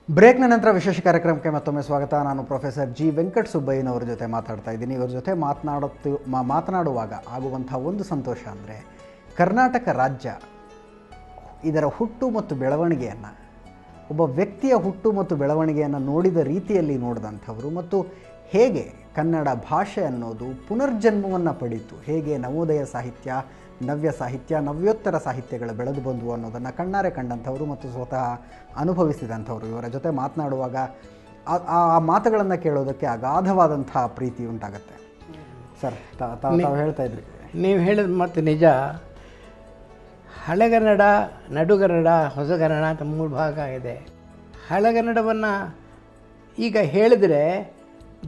ಬ್ರೇಕ್ನ ನಂತರ ವಿಶೇಷ ಕಾರ್ಯಕ್ರಮಕ್ಕೆ ಮತ್ತೊಮ್ಮೆ ಸ್ವಾಗತ. ನಾನು ಪ್ರೊಫೆಸರ್ ಜಿ ವೆಂಕಟ ಸುಬ್ಬಯ್ಯನವರ ಜೊತೆ ಮಾತಾಡ್ತಾ ಇದ್ದೀನಿ. ಇವರ ಜೊತೆ ಮಾತನಾಡುವಾಗ ಆಗುವಂಥ ಒಂದು ಸಂತೋಷ ಅಂದರೆ ಕರ್ನಾಟಕ ರಾಜ್ಯ ಇದರ ಹುಟ್ಟು ಮತ್ತು ಬೆಳವಣಿಗೆಯನ್ನು, ಒಬ್ಬ ವ್ಯಕ್ತಿಯ ಹುಟ್ಟು ಮತ್ತು ಬೆಳವಣಿಗೆಯನ್ನು ನೋಡಿದ ರೀತಿಯಲ್ಲಿ ನೋಡಿದಂಥವರು ಮತ್ತು ಹೇಗೆ ಕನ್ನಡ ಭಾಷೆ ಅನ್ನೋದು ಪುನರ್ಜನ್ಮವನ್ನು ಪಡೀತು, ಹೇಗೆ ನವೋದಯ ಸಾಹಿತ್ಯ, ನವ್ಯ ಸಾಹಿತ್ಯ, ನವ್ಯೋತ್ತರ ಸಾಹಿತ್ಯಗಳು ಬೆಳೆದು ಬಂದವು ಅನ್ನೋದನ್ನು ಕಣ್ಣಾರೆ ಕಂಡಂಥವರು ಮತ್ತು ಸ್ವತಃ ಅನುಭವಿಸಿದಂಥವರು. ಇವರ ಜೊತೆ ಮಾತನಾಡುವಾಗ ಆ ಮಾತುಗಳನ್ನು ಕೇಳೋದಕ್ಕೆ ಅಗಾಧವಾದಂಥ ಪ್ರೀತಿ ಉಂಟಾಗತ್ತೆ. ಸರ್, ತಾವು ಹೇಳ್ತಾ ಇದ್ರಿ. ನೀವು ಹೇಳಿದ ಮಾತು ನಿಜ. ಹಳೆಗನ್ನಡ, ನಡುಗನ್ನಡ, ಹೊಸಗನ್ನಡ ಅಂತ 3 ಭಾಗ ಇದೆ. ಹಳೆಗನ್ನಡವನ್ನು ಈಗ ಹೇಳಿದರೆ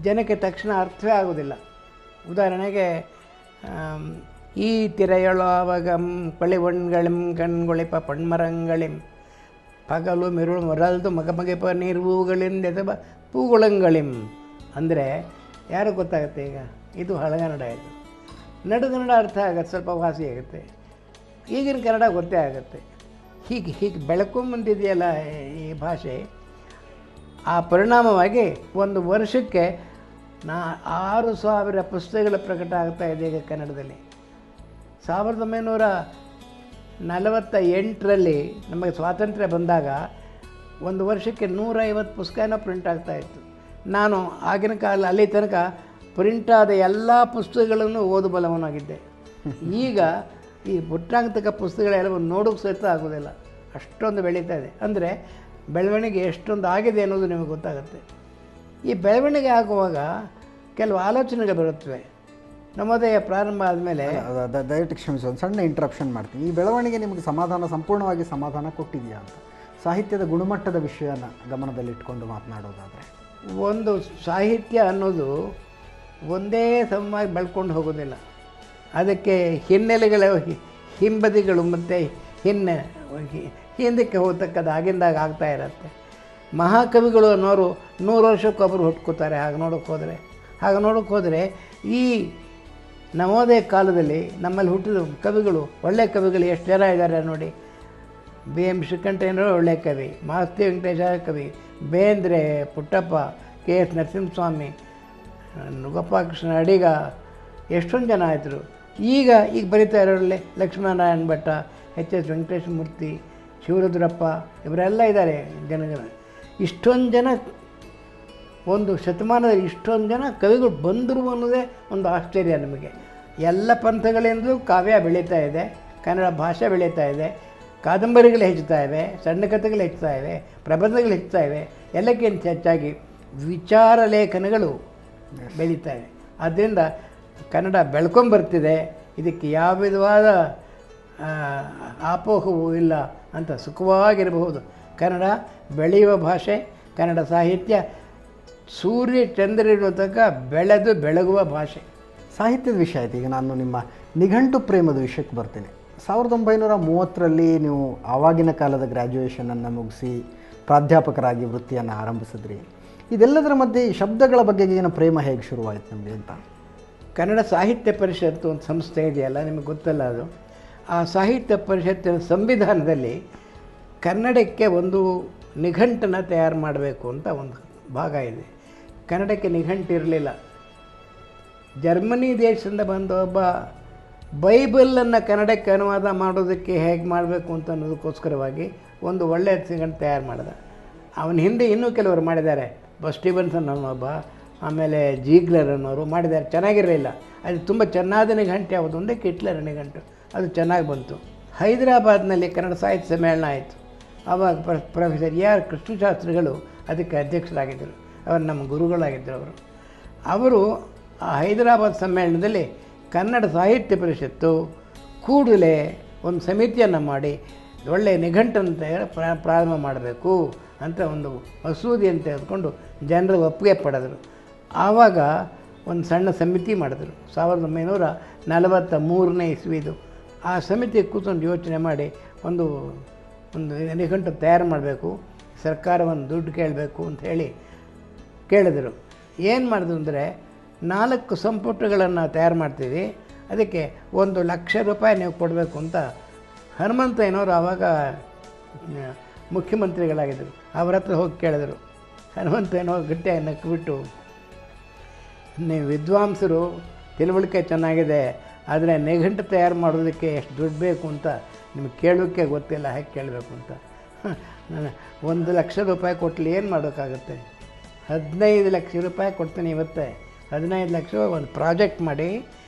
ಜನಕ್ಕೆ ತಕ್ಷಣ ಅರ್ಥವೇ ಆಗೋದಿಲ್ಲ. ಉದಾಹರಣೆಗೆ ಈ ತಿರೆಯೊಳವಗಂ ಕೊಳಿವಣ್ಗಳಿಂ ಕಣ್ಗೊಳಿಪ ಪಣ್ಮರಂಗಳಿಂ ಪಗಲು ಮಿರುಳು ಮೊರಲ್ದು ಮಗಮಗೆಪ ನೀರ್ವೂಗಳಿಂದೆಸಬ ಪೂಗುಳಂಗಳಿಂ ಅಂದರೆ ಯಾರು ಗೊತ್ತಾಗುತ್ತೆ? ಈಗ ಇದು ಹಳೆಗನ್ನಡ. ಇದು ನಡುಗನ್ನಡ ಅರ್ಥ ಆಗುತ್ತೆ, ಸ್ವಲ್ಪ ವಾಸಿ ಆಗುತ್ತೆ. ಈಗಿನ ಕನ್ನಡ ಗೊತ್ತೇ ಆಗುತ್ತೆ. ಹೀಗೆ ಬೆಳ್ಕೊಂಬಂದಿದೆಯಲ್ಲ ಈ ಭಾಷೆ. ಆ ಪರಿಣಾಮವಾಗಿ ಒಂದು ವರ್ಷಕ್ಕೆ 6,000 ಪುಸ್ತಕಗಳ ಪ್ರಕಟ ಆಗ್ತಾಯಿದೆ ಈಗ ಕನ್ನಡದಲ್ಲಿ. 1948ರಲ್ಲಿ ನಮಗೆ ಸ್ವಾತಂತ್ರ್ಯ ಬಂದಾಗ ಒಂದು ವರ್ಷಕ್ಕೆ 150 ಪುಸ್ತಕನೂ ಪ್ರಿಂಟ್ ಆಗ್ತಾಯಿತ್ತು. ನಾನು ಆಗಿನ ಕಾಲ ಅಲ್ಲಿ ತನಕ ಪ್ರಿಂಟಾದ ಎಲ್ಲ ಪುಸ್ತಕಗಳನ್ನು ಓದಬಲ್ಲವನಾಗಿದ್ದೆ. ಈಗ ಈ ಪುಟ್ಟಾಗತಕ್ಕ ಪುಸ್ತಕಗಳೆಲ್ಲ ನೋಡೋಕ್ಕೆ ಸಹಿತ ಆಗೋದಿಲ್ಲ, ಅಷ್ಟೊಂದು ಬೆಳೀತಾ ಇದೆ. ಅಂದರೆ ಬೆಳವಣಿಗೆ ಎಷ್ಟೊಂದು ಆಗಿದೆ ಅನ್ನೋದು ನಿಮಗೆ ಗೊತ್ತಾಗುತ್ತೆ. ಈ ಬೆಳವಣಿಗೆ ಆಗುವಾಗ ಕೆಲವು ಆಲೋಚನೆಗಳು ಬರುತ್ತವೆ. ನವೋದಯ ಪ್ರಾರಂಭ ಆದಮೇಲೆ, ದಯವಿಟ್ಟು ಕ್ಷಮಿಸಿ, ಒಂದು ಸಣ್ಣ ಇಂಟ್ರಪ್ಷನ್ ಮಾಡ್ತೀನಿ. ಈ ಬೆಳವಣಿಗೆ ನಿಮಗೆ ಸಂಪೂರ್ಣವಾಗಿ ಸಮಾಧಾನ ಕೊಟ್ಟಿದೆಯಾ ಅಂತ, ಸಾಹಿತ್ಯದ ಗುಣಮಟ್ಟದ ವಿಷಯನ ಗಮನದಲ್ಲಿಟ್ಕೊಂಡು ಮಾತನಾಡೋದಾದರೆ? ಒಂದು ಸಾಹಿತ್ಯ ಅನ್ನೋದು ಒಂದೇ ಸಮವಾಗಿ ಬೆಳ್ಕೊಂಡು ಹೋಗೋದಿಲ್ಲ. ಅದಕ್ಕೆ ಹಿನ್ನೆಲೆಗಳ ಹಿಂಬದಿಗಳು ಮತ್ತು ಹಿಂದಕ್ಕೆ ಹೋಗ್ತಕ್ಕದ್ದು ಆಗಿಂದಾಗ ಆಗ್ತಾ ಇರುತ್ತೆ. ಮಹಾಕವಿಗಳು ಅನ್ನೋರು 100 ವರ್ಷಕ್ಕೊಬ್ಬರು ಹುಟ್ಕೋತಾರೆ. ಹಾಗೆ ನೋಡೋಕ್ಕೆ ಹೋದರೆ ಈ ನವೋದಯ ಕಾಲದಲ್ಲಿ ನಮ್ಮಲ್ಲಿ ಹುಟ್ಟಿದ ಕವಿಗಳು, ಒಳ್ಳೆಯ ಕವಿಗಳು ಎಷ್ಟು ಜನ ಇದ್ದಾರೆ ನೋಡಿ. BM ಶ್ರೀಕಂಠಯ್ಯನವರು ಒಳ್ಳೆಯ ಕವಿ, ಮಾಸ್ತಿ ವೆಂಕಟೇಶ ಕವಿ, ಬೇಂದ್ರೆ, ಪುಟ್ಟಪ್ಪ, KS ನರಸಿಂಹಸ್ವಾಮಿ, ಗೋಪಾಲಕೃಷ್ಣ ಅಡಿಗ, ಎಷ್ಟೊಂದು ಜನ ಆಯಿತು. ಈಗ ಬರೀತಾ ಇರೋರಲ್ಲಿ ಲಕ್ಷ್ಮೀನಾರಾಯಣ ಭಟ್ಟ, HS ವೆಂಕಟೇಶ ಮೂರ್ತಿ, ಶಿವರುದ್ರಪ್ಪ, ಇವರೆಲ್ಲ ಇದ್ದಾರೆ ಜನಗಳು. ಇಷ್ಟೊಂದು ಜನ, ಒಂದು ಶತಮಾನದಲ್ಲಿ ಇಷ್ಟೊಂದು ಜನ ಕವಿಗಳು ಬಂದರು ಅನ್ನೋದೇ ಒಂದು ಆಶ್ಚರ್ಯ ನಮಗೆ. ಎಲ್ಲ ಪಂಥಗಳಿಂದಲೂ ಕಾವ್ಯ ಬೆಳೀತಾ ಇದೆ, ಕನ್ನಡ ಭಾಷೆ ಬೆಳೀತಾ ಇದೆ, ಕಾದಂಬರಿಗಳು ಹೆಚ್ಚುತ್ತಾ ಇವೆ, ಸಣ್ಣ ಕಥೆಗಳು ಹೆಚ್ಚುತ್ತಾ ಇವೆ, ಪ್ರಬಂಧಗಳು ಹೆಚ್ಚುತ್ತಾ ಇವೆ. ಎಲ್ಲಕ್ಕಿಂತ ಹೆಚ್ಚಾಗಿ ವಿಚಾರ ಲೇಖನಗಳು ಬೆಳೀತಾ ಇವೆ. ಆದ್ದರಿಂದ ಕನ್ನಡ ಬೆಳ್ಕೊಂಬರ್ತಿದೆ. ಇದಕ್ಕೆ ಯಾವ ವಿಧವಾದ ಆಪೋಹವೂ ಇಲ್ಲ ಅಂತ ಸುಖವಾಗಿರಬಹುದು. ಕನ್ನಡ ಬೆಳೆಯುವ ಭಾಷೆ, ಕನ್ನಡ ಸಾಹಿತ್ಯ ಸೂರ್ಯ ಚಂದ್ರರಿರೋ ತನಕ ಬೆಳಗುವ ಭಾಷೆ. ಸಾಹಿತ್ಯದ ವಿಷಯ ಆಯ್ತು. ಈಗ ನಾನು ನಿಮ್ಮ ನಿಘಂಟು ಪ್ರೇಮದ ವಿಷಯಕ್ಕೆ ಬರ್ತೀನಿ. 1930ರಲ್ಲಿ ನೀವು ಆವಾಗಿನ ಕಾಲದ ಗ್ರ್ಯಾಜುಯೇಷನನ್ನು ಮುಗಿಸಿ ಪ್ರಾಧ್ಯಾಪಕರಾಗಿ ವೃತ್ತಿಯನ್ನು ಆರಂಭಿಸಿದ್ರಿ. ಇದೆಲ್ಲದರ ಮಧ್ಯೆ ಈ ಶಬ್ದಗಳ ಬಗೆಗಿನ ಪ್ರೇಮ ಹೇಗೆ ಶುರುವಾಯಿತು ನಿಮಗೆ ಅಂತ? ಕನ್ನಡ ಸಾಹಿತ್ಯ ಪರಿಷತ್ತು ಒಂದು ಸಂಸ್ಥೆ ಇದೆಯಲ್ಲ, ನಿಮಗೆ ಗೊತ್ತಲ್ಲ ಅದು. ಆ ಸಾಹಿತ್ಯ ಪರಿಷತ್ತಿನ ಸಂವಿಧಾನದಲ್ಲಿ ಕನ್ನಡಕ್ಕೆ ಒಂದು ನಿಘಂಟನ್ನು ತಯಾರು ಮಾಡಬೇಕು ಅಂತ ಒಂದು ಭಾಗ ಇದೆ. ಕನ್ನಡಕ್ಕೆ ನಿಘಂಟು ಇರಲಿಲ್ಲ. ಜರ್ಮನಿ ದೇಶದಿಂದ ಬಂದ ಒಬ್ಬ ಬೈಬಲನ್ನು ಕನ್ನಡಕ್ಕೆ ಅನುವಾದ ಮಾಡೋದಕ್ಕೆ ಹೇಗೆ ಮಾಡಬೇಕು ಅಂತ ಅನ್ನೋದಕ್ಕೋಸ್ಕರವಾಗಿ ಒಂದು ಒಳ್ಳೆಯ ನಿಘಂಟು ತಯಾರು ಮಾಡಿದ. ಅವನ ಹಿಂದೆ ಇನ್ನೂ ಕೆಲವರು ಮಾಡಿದ್ದಾರೆ. ಸ್ಟೀವನ್ಸನ್ ಅನ್ನೋಬ್ಬ, ಆಮೇಲೆ ಜೀಗ್ಲರ್ ಅನ್ನೋರು ಮಾಡಿದ್ದಾರೆ. ಚೆನ್ನಾಗಿರಲಿಲ್ಲ. ಅದು ತುಂಬ ಚೆನ್ನಾದ ನಿಘಂಟು ಯಾವುದು ಅಂದರೆ ಕಿಟ್ಲರ್ ನಿಘಂಟು. ಅದು ಚೆನ್ನಾಗಿ ಬಂತು. ಹೈದರಾಬಾದ್ನಲ್ಲಿ ಕನ್ನಡ ಸಾಹಿತ್ಯ ಸಮ್ಮೇಳನ ಆಯಿತು. ಆವಾಗ ಪ್ರೊಫೆಸರ್ AR ಕೃಷ್ಣಶಾಸ್ತ್ರಿಗಳು ಅದಕ್ಕೆ ಅಧ್ಯಕ್ಷರಾಗಿದ್ದರು. ಅವರು ನಮ್ಮ ಗುರುಗಳಾಗಿದ್ದರು. ಅವರು ಆ ಹೈದರಾಬಾದ್ ಸಮ್ಮೇಳನದಲ್ಲಿ ಕನ್ನಡ ಸಾಹಿತ್ಯ ಪರಿಷತ್ತು ಕೂಡಲೇ ಒಂದು ಸಮಿತಿಯನ್ನು ಮಾಡಿ ಒಳ್ಳೆಯ ನಿಘಂಟನ್ನು ಪ್ರಾರಂಭ ಮಾಡಬೇಕು ಅಂತ ಒಂದು ಮಸೂದೆಯನ್ನು ತೆಗೆದುಕೊಂಡು ಜನರ ಒಪ್ಪಿಗೆ ಪಡೆದರು. ಆವಾಗ ಒಂದು ಸಣ್ಣ ಸಮಿತಿ ಮಾಡಿದ್ರು. 1943ನೇ ಇಸ್ವಿದು. ಆ ಸಮಿತಿ ಕೂತ್ಕೊಂಡು ಯೋಚನೆ ಮಾಡಿ ಒಂದು ನಿಘಂಟು ತಯಾರು ಮಾಡಬೇಕು, ಸರ್ಕಾರವನ್ನು ದುಡ್ಡು ಕೇಳಬೇಕು ಅಂತ ಹೇಳಿ ಕೇಳಿದರು. ಏನು ಮಾಡಿದ್ರು ಅಂದರೆ 4 ಸಂಪುಟಗಳನ್ನು ತಯಾರು ಮಾಡ್ತೀವಿ, ಅದಕ್ಕೆ 1 ಲಕ್ಷ ರೂಪಾಯಿ ನೀವು ಕೊಡಬೇಕು ಅಂತ ಹನುಮಂತಯ್ಯನವರು ಆವಾಗ ಮುಖ್ಯಮಂತ್ರಿಗಳಾಗಿದ್ದರು. ಅವ್ರ ಹತ್ರ ಹೋಗಿ ಕೇಳಿದ್ರು. ಹನುಮಂತೇನೋ ಗಟ್ಟಿಯಾಗಿ ನಕ್ಬಿಟ್ಟು, ನೀವು ವಿದ್ವಾಂಸರು, ತಿಳುವಳಿಕೆ ಚೆನ್ನಾಗಿದೆ, ಆದರೆ ನಿಘಂಟು ತಯಾರು ಮಾಡೋದಕ್ಕೆ ಎಷ್ಟು ದುಡ್ಡು ಬೇಕು ಅಂತ ನಿಮ್ಗೆ ಕೇಳೋಕ್ಕೆ ಗೊತ್ತಿಲ್ಲ, ಹೇಗೆ ಕೇಳಬೇಕು ಅಂತ. ನಾನು 1 ಲಕ್ಷ ರೂಪಾಯಿ ಕೊಟ್ಟಲಿ ಏನು ಮಾಡೋಕ್ಕಾಗುತ್ತೆ? 15 ಲಕ್ಷ ರೂಪಾಯಿ ಕೊಡ್ತೀನಿ ಇವತ್ತೇ. 15 ಲಕ್ಷ ಒಂದು ಪ್ರಾಜೆಕ್ಟ್ ಮಾಡಿ,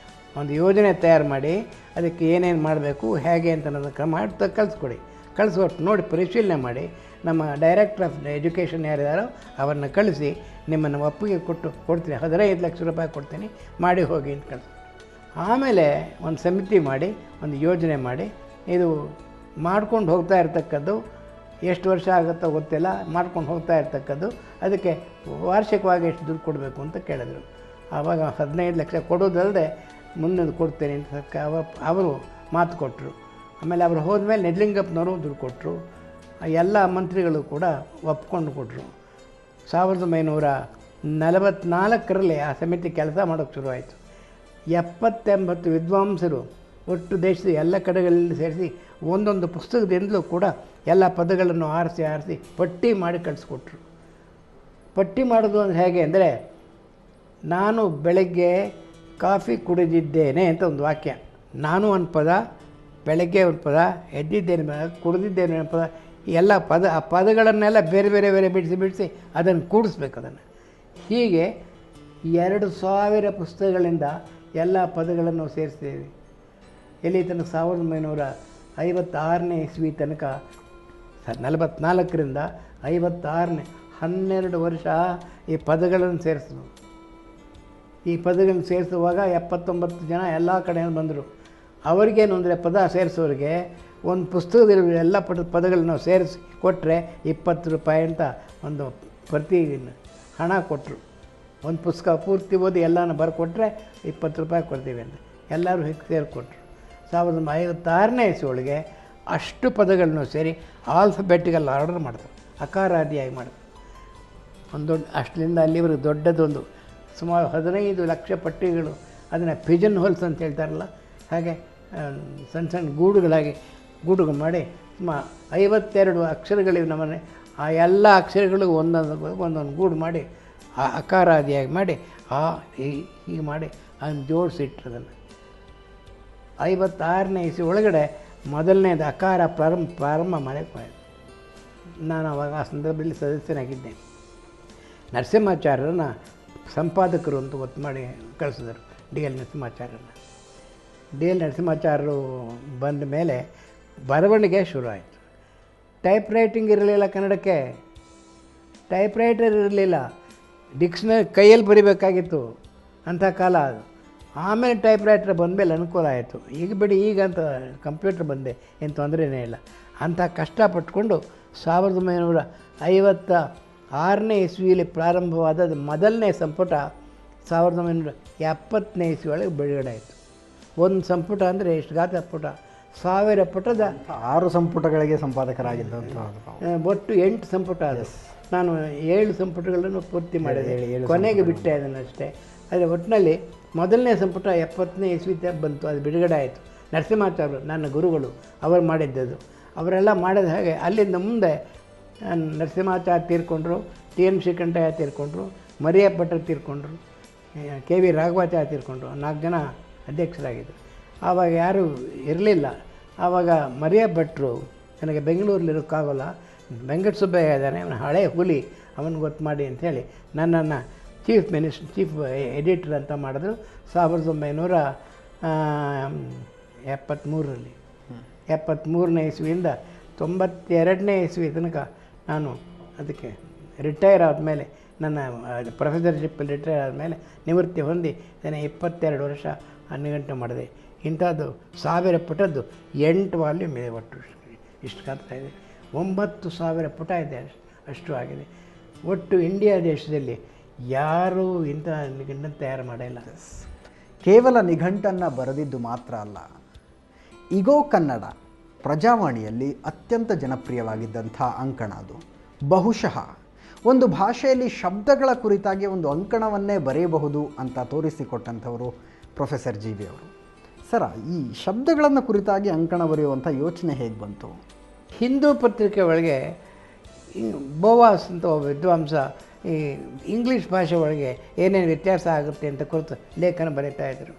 ಒಂದು ಯೋಜನೆ ತಯಾರು ಮಾಡಿ, ಅದಕ್ಕೆ ಏನೇನು ಮಾಡಬೇಕು ಹೇಗೆ ಅಂತ ಅನ್ನೋದಕ್ಕೆ ಮಾಡಿ ಕಳಿಸ್ಕೊಡಿ. ಕಳಿಸ್ಕೊಟ್ಟು ನೋಡಿ ಪರಿಶೀಲನೆ ಮಾಡಿ, ನಮ್ಮ ಡೈರೆಕ್ಟರ್ ಆಫ್ ಎಜುಕೇಷನ್ ಯಾರಿದ್ದಾರೋ ಅವ್ರನ್ನ ಕಳಿಸಿ ನಿಮ್ಮನ್ನು ಒಪ್ಪಿಗೆ ಕೊಡ್ತೀನಿ, 15 ಲಕ್ಷ ರೂಪಾಯಿ ಕೊಡ್ತೀನಿ, ಮಾಡಿ ಹೋಗಿ ಅಂತ ಕಳಿಸಿ. ಆಮೇಲೆ ಒಂದು ಸಮಿತಿ ಮಾಡಿ ಒಂದು ಯೋಜನೆ ಮಾಡಿ ಇದು ಮಾಡ್ಕೊಂಡು ಹೋಗ್ತಾ ಇರ್ತಕ್ಕದ್ದು. ಎಷ್ಟು ವರ್ಷ ಆಗುತ್ತೋ ಗೊತ್ತಿಲ್ಲ, ಮಾಡ್ಕೊಂಡು ಹೋಗ್ತಾ ಇರ್ತಕ್ಕದ್ದು. ಅದಕ್ಕೆ ವಾರ್ಷಿಕವಾಗಿ ಎಷ್ಟು ದುಡ್ಡು ಕೊಡಬೇಕು ಅಂತ ಕೇಳಿದ್ರು. ಆವಾಗ 15 ಲಕ್ಷ ಕೊಡೋದಲ್ಲದೆ ಮುಂದೊಂದು ಕೊಡ್ತೇನೆ ಅಂತ ಅವರು ಮಾತು ಕೊಟ್ಟರು. ಆಮೇಲೆ ಅವರು ಹೋದ್ಮೇಲೆ ನಿಜಲಿಂಗಪ್ಪನವರು ದುಡ್ಡು ಕೊಟ್ಟರು. ಎಲ್ಲ ಮಂತ್ರಿಗಳು ಕೂಡ ಒಪ್ಕೊಂಡು ಕೊಟ್ಟರು. 1944ರಲ್ಲಿ ಆ ಸಮಿತಿ ಕೆಲಸ ಮಾಡೋಕ್ಕೆ ಶುರುವಾಯಿತು. 70-80 ವಿದ್ವಾಂಸರು ಒಟ್ಟು ದೇಶದ ಎಲ್ಲ ಕಡೆಗಳಲ್ಲಿ ಸೇರಿಸಿ ಒಂದೊಂದು ಪುಸ್ತಕದಿಂದಲೂ ಕೂಡ ಎಲ್ಲ ಪದಗಳನ್ನು ಆರಿಸಿ ಪಟ್ಟಿ ಮಾಡಿ ಕಳಿಸ್ಕೊಟ್ರು. ಪಟ್ಟಿ ಮಾಡೋದು ಅಂದರೆ ಹೇಗೆ ಅಂದರೆ, ನಾನು ಬೆಳಗ್ಗೆ ಕಾಫಿ ಕುಡಿದಿದ್ದೇನೆ ಅಂತ ಒಂದು ವಾಕ್ಯ, ನಾನು ಒಂದು ಪದ, ಬೆಳಗ್ಗೆ ಒಂದು ಪದ, ಎದ್ದಿದ್ದೇನೆ ಪದ, ಕುಡಿದಿದ್ದೇನೆ ಒಂದು ಪದ, ಎಲ್ಲ ಆ ಪದಗಳನ್ನೆಲ್ಲ ಬೇರೆ ಬೇರೆ ಬೇರೆ ಬಿಡಿಸಿ ಅದನ್ನು ಕೂಡಿಸ್ಬೇಕು. ಅದನ್ನು ಹೀಗೆ 2000 ಪುಸ್ತಕಗಳಿಂದ ಎಲ್ಲ ಪದಗಳನ್ನು ಸೇರಿಸ್ತೀವಿ. ಎಲ್ಲಿ ತನಕ 1956ನೇ ಇಸ್ವಿ ತನಕ, 44ರಿಂದ 56ನೇ 12 ವರ್ಷ ಈ ಪದಗಳನ್ನು ಸೇರಿಸಿದ್ರು. ಈ ಪದಗಳನ್ನು ಸೇರಿಸುವಾಗ 79 ಜನ ಎಲ್ಲ ಕಡೆಯಿಂದ ಬಂದರು. ಅವರಿಗೇನು ಅಂದರೆ, ಪದ ಸೇರಿಸೋರಿಗೆ ಒಂದು ಪುಸ್ತಕದಲ್ಲಿ ಎಲ್ಲ ಪದಗಳನ್ನು ಸೇರಿಸಿ ಕೊಟ್ಟರೆ 20 ರೂಪಾಯಿ ಅಂತ ಒಂದು ಪ್ರತಿ ಹಣ ಕೊಟ್ಟರು. ಒಂದು ಪುಸ್ತಕ ಪೂರ್ತಿ ಓದಿ ಎಲ್ಲನೂ ಬರ್ಕೊಟ್ರೆ 20 ರೂಪಾಯಿ ಕೊಡ್ತೀವಿ ಅಂತ ಎಲ್ಲರೂ ಹೀಗೆ ಸೇರಿಕೊಟ್ರು. 1956ನೇ ಇಸ್ವಿಯೊಳಗೆ ಅಷ್ಟು ಪದಗಳನ್ನು ಸೇರಿ ಆಲ್ಫಬೆಟಿಕಲ್ ಆರ್ಡರ್ ಮಾಡ್ತಾರೆ, ಅಕಾರಾದಿಯಾಗಿ ಮಾಡ್ತಾರೆ. ಒಂದು ದೊಡ್ಡ ಅಷ್ಟರಿಂದ ಅಲ್ಲಿವರೆಗೆ ದೊಡ್ಡದೊಂದು ಸುಮಾರು 15 ಲಕ್ಷ ಪಟ್ಟಿಗಳು, ಅದನ್ನು ಪಿಜನ್ ಹೋಲ್ಸ್ ಅಂತ ಹೇಳ್ತಾರಲ್ಲ ಹಾಗೆ ಸಣ್ಣ ಸಣ್ಣ ಗೂಡುಗಳು ಮಾಡಿ ಸುಮಾರು 52 ಅಕ್ಷರಗಳಿವೆ ನಮ್ಮನೆ. ಆ ಎಲ್ಲ ಅಕ್ಷರಗಳಿಗೂ ಒಂದೊಂದು ಗೂಡು ಮಾಡಿ ಅಕಾರಾದಿಯಾಗಿ ಮಾಡಿ ಹೀಗೆ ಮಾಡಿ ಅದನ್ನು ಜೋಡಿಸಿಟ್ರು. ಅದನ್ನು 56ನೇ ಇಸ್ವಿ ಒಳಗಡೆ ಮೊದಲನೇದು ಅಕಾರ ಪ್ರಾರಂಭ ಮಾಡೋಕ್ಕೆ ನಾನು ಅವಾಗ ಆ ಸಂದರ್ಭದಲ್ಲಿ ಸದಸ್ಯನಾಗಿದ್ದೇನೆ. ನರಸಿಂಹಾಚಾರ್ಯರನ್ನ ಸಂಪಾದಕರು ಅಂತ ಗೊತ್ತು ಮಾಡಿ ಕಳಿಸಿದರು, DL ನರಸಿಂಹಾಚಾರ್ಯರನ್ನ. DL ನರಸಿಂಹಾಚಾರ್ಯರು ಬಂದ ಮೇಲೆ ಬರವಣಿಗೆ ಶುರುವಾಯಿತು. ಟೈಪ್ ರೈಟಿಂಗ್ ಇರಲಿಲ್ಲ ಕನ್ನಡಕ್ಕೆ, ಟೈಪ್ ರೈಟರ್ ಇರಲಿಲ್ಲ, ಡಿಕ್ಷ್ನರಿ ಕೈಯಲ್ಲಿ ಬರಿಬೇಕಾಗಿತ್ತು ಅಂಥ ಕಾಲ ಅದು. ಆಮೇಲೆ ಟೈಪ್ ರೈಟರ್ ಬಂದಮೇಲೆ ಅನುಕೂಲ ಆಯಿತು. ಈಗ ಬಿಡಿ, ಈಗಂತ ಕಂಪ್ಯೂಟರ್ ಬಂದೆ ಏನು ತೊಂದರೆಯೇ ಇಲ್ಲ. ಅಂಥ ಕಷ್ಟಪಟ್ಟುಕೊಂಡು 1956ನೇ ಇಸ್ವಿಯಲ್ಲಿ ಪ್ರಾರಂಭವಾದ ಮೊದಲನೇ ಸಂಪುಟ 1970ನೇ ಇಸ್ವಿಯೊಳಗೆ ಬಿಡುಗಡೆ ಆಯಿತು. ಒಂದು ಸಂಪುಟ ಅಂದರೆ ಎಷ್ಟು ಗಾತ್ರ ಪುಟ, 1000 ಪುಟದ 6 ಸಂಪುಟಗಳಿಗೆ ಸಂಪಾದಕರಾಗಿದ್ದಂಥ ಒಟ್ಟು 8 ಸಂಪುಟ. ಅದು ನಾನು 7 ಸಂಪುಟಗಳನ್ನು ಪೂರ್ತಿ ಮಾಡಿದೆ, ಕೊನೆಗೆ ಬಿಟ್ಟೆ ಅದನ್ನಷ್ಟೇ. ಆದರೆ ಒಟ್ಟಿನಲ್ಲಿ ಮೊದಲನೇ ಸಂಪುಟ 70ನೇ ಇಸ್ವಿ ಬಂತು, ಅದು ಬಿಡುಗಡೆ ಆಯಿತು. ನರಸಿಂಹಾಚಾರ್ಯರು ನನ್ನ ಗುರುಗಳು, ಅವರು ಮಾಡಿದ್ದದು. ಅವರೆಲ್ಲ ಮಾಡಿದ ಹಾಗೆ ಅಲ್ಲಿಂದ ಮುಂದೆ ನರಸಿಂಹಾಚಾರ್ಯ ತೀರ್ಕೊಂಡ್ರು, TN ಶ್ರೀಕಂಠಯ್ಯ ತೀರ್ಕೊಂಡ್ರು, ಮರಿಯಪ್ಪ ಭಟ್ರು ತೀರ್ಕೊಂಡ್ರು, KV ರಾಘವಾಚಾರ್ಯ ತೀರ್ಕೊಂಡ್ರು. 4 ಜನ ಅಧ್ಯಕ್ಷರಾಗಿದ್ದರು. ಆವಾಗ ಯಾರೂ ಇರಲಿಲ್ಲ. ಆವಾಗ ಮರಿಯಪ್ಪ ಭಟ್ರು ನನಗೆ ಬೆಂಗಳೂರಲ್ಲಿರೋಕ್ಕಾಗೋಲ್ಲ, ವೆಂಕಟ ಸುಬ್ಬಯ್ಯ ಇದ್ದಾನೆ, ಅವನ ಹಳೆ ಹುಲಿ, ಅವನು ಗೊತ್ತು ಮಾಡಿ ಅಂಥೇಳಿ ನನ್ನನ್ನು ಚೀಫ್ ಎಡಿಟರ್ ಅಂತ ಮಾಡಿದ್ರು. 1973ರಲ್ಲಿ 73ನೇ ಇಸ್ವಿಯಿಂದ 92ನೇ ಇಸ್ವಿ ತನಕ ನಾನು ಅದಕ್ಕೆ ರಿಟೈರ್ ಆದಮೇಲೆ, ನನ್ನ ಪ್ರೊಫೆಸರ್ಶಿಪ್ಪಲ್ಲಿ ರಿಟೈರ್ ಆದಮೇಲೆ ನಿವೃತ್ತಿ ಹೊಂದಿ 22 ವರ್ಷ 12 ಗಂಟೆ ಮಾಡಿದೆ. ಇಂಥದ್ದು 1000 ಪುಟದ್ದು 8 ವಾಲ್ಯೂಮ್ ಇದೆ. ಒಟ್ಟು ಇಷ್ಟು ಗಾತ್ರ ಇದೆ, 9000 ಪುಟ ಇದೆ, ಅಷ್ಟು ಆಗಿದೆ. ಒಟ್ಟು ಇಂಡಿಯಾ ದೇಶದಲ್ಲಿ ಯಾರೂ ಇಂಥ ನಿಘಂಟನ್ನು ತಯಾರು ಮಾಡಿಲ್ಲ. ಕೇವಲ ನಿಘಂಟನ್ನು ಬರೆದಿದ್ದು ಮಾತ್ರ ಅಲ್ಲ, ಇಗೋ ಕನ್ನಡ ಪ್ರಜಾವಾಣಿಯಲ್ಲಿ ಅತ್ಯಂತ ಜನಪ್ರಿಯವಾಗಿದ್ದಂಥ ಅಂಕಣ ಅದು. ಬಹುಶಃ ಒಂದು ಭಾಷೆಯಲ್ಲಿ ಶಬ್ದಗಳ ಕುರಿತಾಗಿ ಒಂದು ಅಂಕಣವನ್ನೇ ಬರೆಯಬಹುದು ಅಂತ ತೋರಿಸಿಕೊಟ್ಟಂಥವರು ಪ್ರೊಫೆಸರ್ GV ಅವರು. ಸರ, ಈ ಶಬ್ದಗಳನ್ನು ಕುರಿತಾಗಿ ಅಂಕಣ ಬರೆಯುವಂಥ ಯೋಚನೆ ಹೇಗೆ ಬಂತು? ಹಿಂದೂ ಪತ್ರಿಕೆ ಒಳಗೆ ಬೋವಾಸ್ ಅಂತ ಒಬ್ಬ ವಿದ್ವಾಂಸ ಈ ಇಂಗ್ಲೀಷ್ ಭಾಷೆ ಒಳಗೆ ಏನೇನು ವ್ಯತ್ಯಾಸ ಆಗುತ್ತೆ ಅಂತ ಕುರಿತು ಲೇಖನ ಬರೀತಾ ಇದ್ದರು.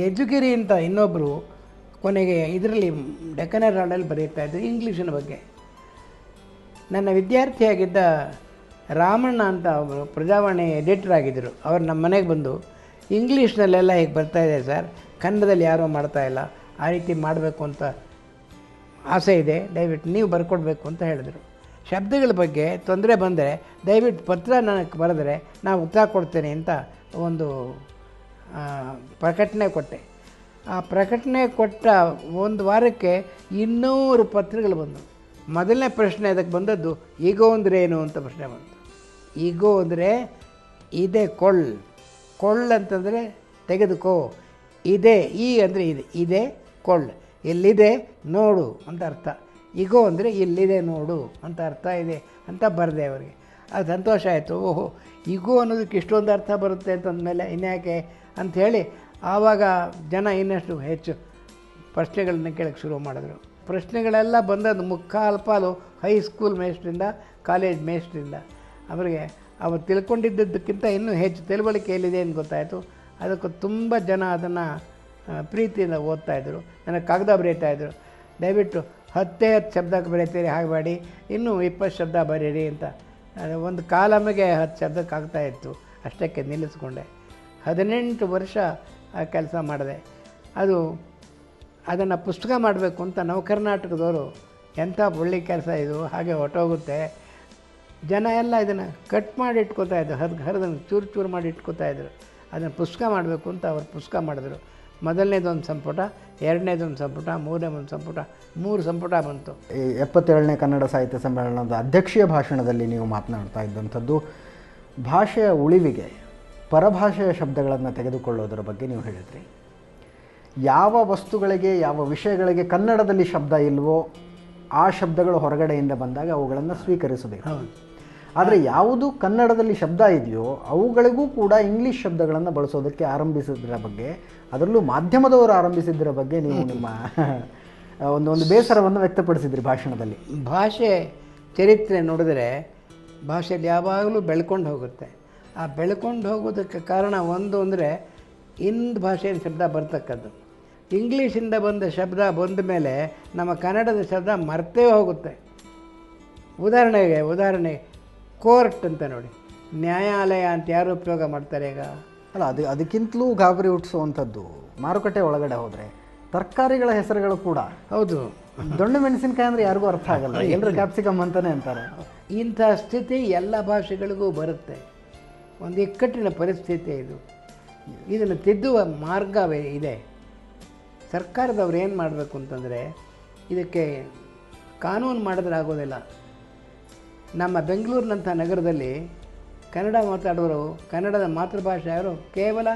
ಯದುಗಿರಿ ಅಂತ ಇನ್ನೊಬ್ಬರು ಕೊನೆಗೆ ಇದರಲ್ಲಿ ಡೆಕ್ಕನ್ ಹೆರಾಲ್ಡಲ್ಲಿ ಬರೀತಾ ಇದ್ದರು ಇಂಗ್ಲೀಷಿನ ಬಗ್ಗೆ. ನನ್ನ ವಿದ್ಯಾರ್ಥಿಯಾಗಿದ್ದ ರಾಮಣ್ಣ ಅಂತ ಅವರು ಪ್ರಜಾವಾಣಿ ಎಡಿಟರ್ ಆಗಿದ್ದರು. ಅವರು ನಮ್ಮ ಮನೆಗೆ ಬಂದು ಇಂಗ್ಲೀಷ್ನಲ್ಲೆಲ್ಲ ಹೀಗೆ ಬರ್ತಾಯಿದೆ ಸರ್, ಕನ್ನಡದಲ್ಲಿ ಯಾರೂ ಮಾಡ್ತಾಯಿಲ್ಲ, ಆ ರೀತಿ ಮಾಡಬೇಕು ಅಂತ ಆಸೆ ಇದೆ, ದಯವಿಟ್ಟು ನೀವು ಬರ್ಕೊಡ್ಬೇಕು ಅಂತ ಹೇಳಿದರು. ಶಬ್ದಗಳ ಬಗ್ಗೆ ತೊಂದರೆ ಬಂದರೆ ದಯವಿಟ್ಟು ಪತ್ರ ನನಗೆ ಬರೆದರೆ ನಾನು ಉತ್ತರ ಕೊಡ್ತೇನೆ ಅಂತ ಒಂದು ಪ್ರಕಟಣೆ ಕೊಟ್ಟೆ. ಆ ಪ್ರಕಟಣೆ ಕೊಟ್ಟ ಒಂದು ವಾರಕ್ಕೆ 200 ಪತ್ರಗಳು ಬಂದವು. ಮೊದಲನೇ ಪ್ರಶ್ನೆ ಅದಕ್ಕೆ ಬಂದದ್ದು ಈಗೋ ಅಂದರೆ ಏನು ಅಂತ ಪ್ರಶ್ನೆ ಬಂತು. ಈಗೋ ಅಂದರೆ ಇದೆ, ಕೊಳ್ಳ್ ಅಂತಂದರೆ ತೆಗೆದುಕೋ, ಇದೆ ಈ ಅಂದರೆ ಇದೆ ಕೊಳ್ಳ್, ಎಲ್ಲಿದೆ ನೋಡು ಅಂತ ಅರ್ಥ. ಈಗೋ ಅಂದರೆ ಇಲ್ಲಿದೆ ನೋಡು ಅಂತ ಅರ್ಥ ಇದೆ ಅಂತ ಬರೆದೆ ಅವರಿಗೆ. ಅದು ಸಂತೋಷ ಆಯಿತು. ಓಹೋ, ಈಗೋ ಅನ್ನೋದಕ್ಕೆ ಇಷ್ಟೊಂದು ಅರ್ಥ ಬರುತ್ತೆ ಅಂತಂದಮೇಲೆ ಇನ್ಯಾಕೆ ಅಂಥೇಳಿ ಆವಾಗ ಜನ ಇನ್ನಷ್ಟು ಹೆಚ್ಚು ಪ್ರಶ್ನೆಗಳನ್ನ ಕೇಳೋಕ್ಕೆ ಶುರು ಮಾಡಿದ್ರು. ಪ್ರಶ್ನೆಗಳೆಲ್ಲ ಬಂದದ್ದು ಮುಕ್ಕಾಲು ಪಾಲು ಹೈಸ್ಕೂಲ್ ಮೇಸ್ಟ್ರಿಂದ, ಕಾಲೇಜ್ ಮೇಸ್ಟ್ರಿಂದ. ಅವರಿಗೆ ಅವರು ತಿಳ್ಕೊಂಡಿದ್ದಕ್ಕಿಂತ ಇನ್ನೂ ಹೆಚ್ಚು ತಿಳುವಳಿಕೆ ಎಲ್ಲಿದೆ ಅಂತ ಗೊತ್ತಾಯಿತು. ಅದಕ್ಕೆ ತುಂಬ ಜನ ಅದನ್ನು ಪ್ರೀತಿಯಿಂದ ಓದ್ತಾಯಿದ್ರು. ನನಗೆ ಕಾಗದ ಬರೀತಾಯಿದ್ರು, ದಯವಿಟ್ಟು 10 ಶಬ್ದಕ್ಕೆ ಬರೀತೀರಿ, ಹಾಗೆ ಮಾಡಿ ಇನ್ನೂ 20 ಶಬ್ದ ಬರೀರಿ ಅಂತ. ಒಂದು ಕಾಲಮಿಗೆ 10 ಶಬ್ದಕ್ಕೆ ಆಗ್ತಾಯಿತ್ತು, ಅಷ್ಟಕ್ಕೆ ನಿಲ್ಲಿಸ್ಕೊಂಡೆ. 18 ವರ್ಷ ಆ ಕೆಲಸ ಮಾಡಿದೆ. ಅದನ್ನು ಪುಸ್ತಕ ಮಾಡಬೇಕು ಅಂತ ನವಕರ್ನಾಟಕದವರು, ಎಂಥ ಒಳ್ಳೆ ಕೆಲಸ ಇದು, ಹಾಗೆ ಹೊಟ್ಟೋಗುತ್ತೆ, ಜನ ಎಲ್ಲ ಇದನ್ನು ಕಟ್ ಮಾಡಿ ಇಟ್ಕೋತಾಯಿದ್ರು, ಹರಿದನ್ನು ಚೂರು ಚೂರು ಮಾಡಿ ಇಟ್ಕೋತಾಯಿದ್ರು. ಅದನ್ನು ಪುಸ್ತಕ ಮಾಡಬೇಕು ಅಂತ ಅವರು ಪುಸ್ತಕ ಮಾಡಿದ್ರು. ಮೊದಲನೇದೊಂದು ಸಂಪುಟ, ಎರಡನೇದೊಂದು ಸಂಪುಟ, ಮೂರನೇ ಒಂದು ಸಂಪುಟ, 3 ಸಂಪುಟ ಬಂತು. ಈ 77ನೇ ಕನ್ನಡ ಸಾಹಿತ್ಯ ಸಮ್ಮೇಳನದ ಅಧ್ಯಕ್ಷೀಯ ಭಾಷಣದಲ್ಲಿ ನೀವು ಮಾತನಾಡ್ತಾ ಇದ್ದಂಥದ್ದು ಭಾಷೆಯ ಉಳಿವಿಗೆ ಪರಭಾಷೆಯ ಶಬ್ದಗಳನ್ನು ತೆಗೆದುಕೊಳ್ಳೋದರ ಬಗ್ಗೆ ನೀವು ಹೇಳಿದ್ರಿ. ಯಾವ ವಸ್ತುಗಳಿಗೆ, ಯಾವ ವಿಷಯಗಳಿಗೆ ಕನ್ನಡದಲ್ಲಿ ಶಬ್ದ ಇಲ್ವೋ ಆ ಶಬ್ದಗಳು ಹೊರಗಡೆಯಿಂದ ಬಂದಾಗ ಅವುಗಳನ್ನು ಸ್ವೀಕರಿಸಬೇಕು. ಆದರೆ ಯಾವುದು ಕನ್ನಡದಲ್ಲಿ ಶಬ್ದ ಇದೆಯೋ ಅವುಗಳಿಗೂ ಕೂಡ ಇಂಗ್ಲೀಷ್ ಶಬ್ದಗಳನ್ನು ಬಳಸೋದಕ್ಕೆ ಆರಂಭಿಸಿದ್ರ ಬಗ್ಗೆ, ಅದರಲ್ಲೂ ಮಾಧ್ಯಮದವರು ಆರಂಭಿಸಿದ್ದರ ಬಗ್ಗೆ ನೀವು ನಿಮ್ಮ ಒಂದು ಬೇಸರವನ್ನು ವ್ಯಕ್ತಪಡಿಸಿದ್ರಿ ಭಾಷಣದಲ್ಲಿ. ಭಾಷೆ ಚರಿತ್ರೆ ನೋಡಿದ್ರೆ ಭಾಷೆಯಲ್ಲಿ ಯಾವಾಗಲೂ ಬೆಳ್ಕೊಂಡು ಹೋಗುತ್ತೆ. ಆ ಬೆಳ್ಕೊಂಡು ಹೋಗೋದಕ್ಕೆ ಕಾರಣ ಒಂದು ಅಂದರೆ ಹಿಂದಿ ಭಾಷೆಯ ಶಬ್ದ ಬರ್ತಕ್ಕದ್ದು. ಇಂಗ್ಲೀಷಿಂದ ಬಂದ ಶಬ್ದ ಬಂದ ಮೇಲೆ ನಮ್ಮ ಕನ್ನಡದ ಶಬ್ದ ಮರ್ತೇ ಹೋಗುತ್ತೆ. ಉದಾಹರಣೆ ಕೋರ್ಟ್ ಅಂತ ನೋಡಿ, ನ್ಯಾಯಾಲಯ ಅಂತ ಯಾರು ಉಪಯೋಗ ಮಾಡ್ತಾರೆ ಈಗ? ಅಲ್ಲ, ಅದಕ್ಕಿಂತಲೂ ಗಾಬರಿ ಹುಟ್ಟಿಸುವಂಥದ್ದು ಮಾರುಕಟ್ಟೆ ಒಳಗಡೆ ಹೋದರೆ ತರಕಾರಿಗಳ ಹೆಸರುಗಳು ಕೂಡ. ಹೌದು, ದೊಣ್ಣೆ ಮೆಣಸಿನಕಾಯಿ ಅಂದರೆ ಯಾರಿಗೂ ಅರ್ಥ ಆಗಲ್ಲ, ಎಲ್ಲರೂ ಕ್ಯಾಪ್ಸಿಕಮ್ ಅಂತಲೇ ಅಂತಾರೆ. ಇಂಥ ಸ್ಥಿತಿ ಎಲ್ಲ ಭಾಷೆಗಳಿಗೂ ಬರುತ್ತೆ. ಒಂದು ಇಕ್ಕಟ್ಟಿನ ಪರಿಸ್ಥಿತಿ ಇದು. ಇದನ್ನು ತಿದ್ದುವ ಮಾರ್ಗವೇ ಇದೆ. ಸರ್ಕಾರದವ್ರು ಏನು ಮಾಡಬೇಕು ಅಂತಂದರೆ ಇದಕ್ಕೆ ಕಾನೂನು ಮಾಡಿದ್ರೆ ಆಗೋದಿಲ್ಲ. ನಮ್ಮ ಬೆಂಗಳೂರಿನಂಥ ನಗರದಲ್ಲಿ ಕನ್ನಡ ಮಾತಾಡೋರು, ಕನ್ನಡದ ಮಾತೃಭಾಷೆ ಯಾರು ಕೇವಲ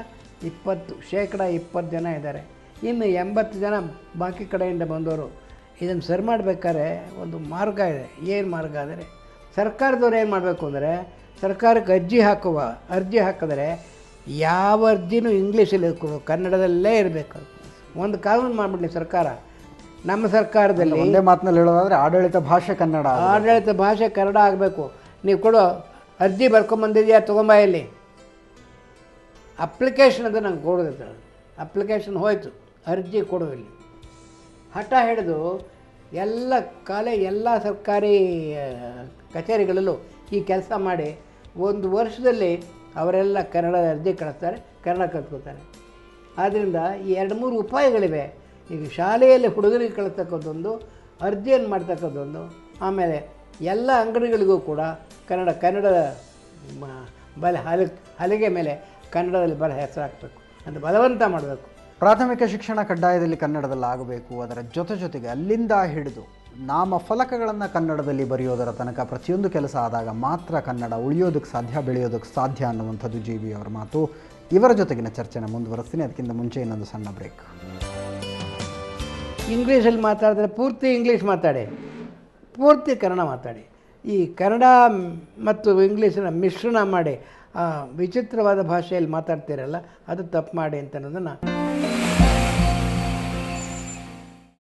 20% ಜನ ಇದ್ದಾರೆ. ಇನ್ನು 80 ಜನ ಬಾಕಿ ಕಡೆಯಿಂದ ಬಂದವರು. ಇದನ್ನು ಸರಿ ಮಾಡಬೇಕಾದ್ರೆ ಒಂದು ಮಾರ್ಗ ಇದೆ. ಏನು ಮಾರ್ಗ ಅಂದರೆ ಸರ್ಕಾರದವ್ರು ಏನು ಮಾಡಬೇಕು ಅಂದರೆ, ಸರ್ಕಾರಕ್ಕೆ ಅರ್ಜಿ ಹಾಕಿದ್ರೆ ಯಾವ ಅರ್ಜಿನೂ ಇಂಗ್ಲೀಷಲ್ಲಿ ಕನ್ನಡದಲ್ಲೇ ಇರಬೇಕು. ಒಂದು ಕಾನೂನು ಮಾಡಿಬಿಡಲಿ ಸರ್ಕಾರ. ನಮ್ಮ ಸರ್ಕಾರದಲ್ಲಿ ಒಂದೇ ಮಾತಿನಲ್ಲಿ ಹೇಳೋದಾದರೆ ಆಡಳಿತ ಭಾಷೆ ಕನ್ನಡ ಆಗಬೇಕು. ನೀವು ಕೊಡೋ ಅರ್ಜಿ ಬರ್ಕೊಂಬಂದಿದೆಯಾ, ತೊಗೊಂಬ ಇಲ್ಲಿ ಅಪ್ಲಿಕೇಶನ್ ಅಂತ ನಂಗೆ ಕೊಡೋದಿತ್ತು. ಅಪ್ಲಿಕೇಶನ್ ಹೋಯಿತು, ಅರ್ಜಿ ಕೊಡು ಇಲ್ಲಿ. ಹಠ ಹಿಡಿದು ಎಲ್ಲ ಸರ್ಕಾರಿ ಕಚೇರಿಗಳಲ್ಲೂ ಈ ಕೆಲಸ ಮಾಡಿ 1 ವರ್ಷದಲ್ಲಿ ಅವರೆಲ್ಲ ಕನ್ನಡದ ಅರ್ಜಿ ಕಳಿಸ್ತಾರೆ, ಕನ್ನಡ ಕಲ್ತ್ಕೋತಾರೆ. ಆದ್ದರಿಂದ ಈ 2-3 ಉಪಾಯಗಳಿವೆ. ಈಗ ಶಾಲೆಯಲ್ಲಿ ಹುಡುಗರಿಗೆ ಕಳಿಸ್ತಕ್ಕದ್ದೊಂದು, ಅರ್ಜಿಯನ್ನು ಮಾಡ್ತಕ್ಕದ್ದೊಂದು, ಆಮೇಲೆ ಎಲ್ಲ ಅಂಗಡಿಗಳಿಗೂ ಕೂಡ ಕನ್ನಡದ ಹಲಿಗೆ ಮೇಲೆ ಕನ್ನಡದಲ್ಲಿ ಹೆಸರು ಹಾಕಬೇಕು ಅಂತ ಬಲವಂತ ಮಾಡಬೇಕು. ಪ್ರಾಥಮಿಕ ಶಿಕ್ಷಣ ಕಡ್ಡಾಯದಲ್ಲಿ ಕನ್ನಡದಲ್ಲಿ ಆಗಬೇಕು. ಅದರ ಜೊತೆಗೆ ಅಲ್ಲಿಂದ ಹಿಡಿದು ನಾಮ ಫಲಕಗಳನ್ನು ಕನ್ನಡದಲ್ಲಿ ಬರೆಯೋದರ ತನಕ ಪ್ರತಿಯೊಂದು ಕೆಲಸ ಆದಾಗ ಮಾತ್ರ ಕನ್ನಡ ಉಳಿಯೋದಕ್ಕೆ ಸಾಧ್ಯ, ಬೆಳೆಯೋದಕ್ಕೆ ಸಾಧ್ಯ ಅನ್ನುವಂಥದ್ದು JB ಅವರ ಮಾತು. ಇವರ ಜೊತೆಗಿನ ಚರ್ಚೆನ ಮುಂದುವರಿಸ್ತೀನಿ. ಅದಕ್ಕಿಂತ ಮುಂಚೆ ಇನ್ನೊಂದು ಸಣ್ಣ ಬ್ರೇಕ್. ಇಂಗ್ಲೀಷಲ್ಲಿ ಮಾತಾಡಿದ್ರೆ ಪೂರ್ತಿ ಇಂಗ್ಲೀಷ್ ಮಾತಾಡಿ, ಪೂರ್ತಿ ಕನ್ನಡ ಮಾತಾಡಿ. ಈ ಕನ್ನಡ ಮತ್ತು ಇಂಗ್ಲೀಷನ್ನ ಮಿಶ್ರಣ ಮಾಡಿ ವಿಚಿತ್ರವಾದ ಭಾಷೆಯಲ್ಲಿ ಮಾತಾಡ್ತೀರಲ್ಲ, ಅದು ತಪ್ಪು ಮಾಡಿ ಅಂತ ಅನ್ನೋದನ್ನು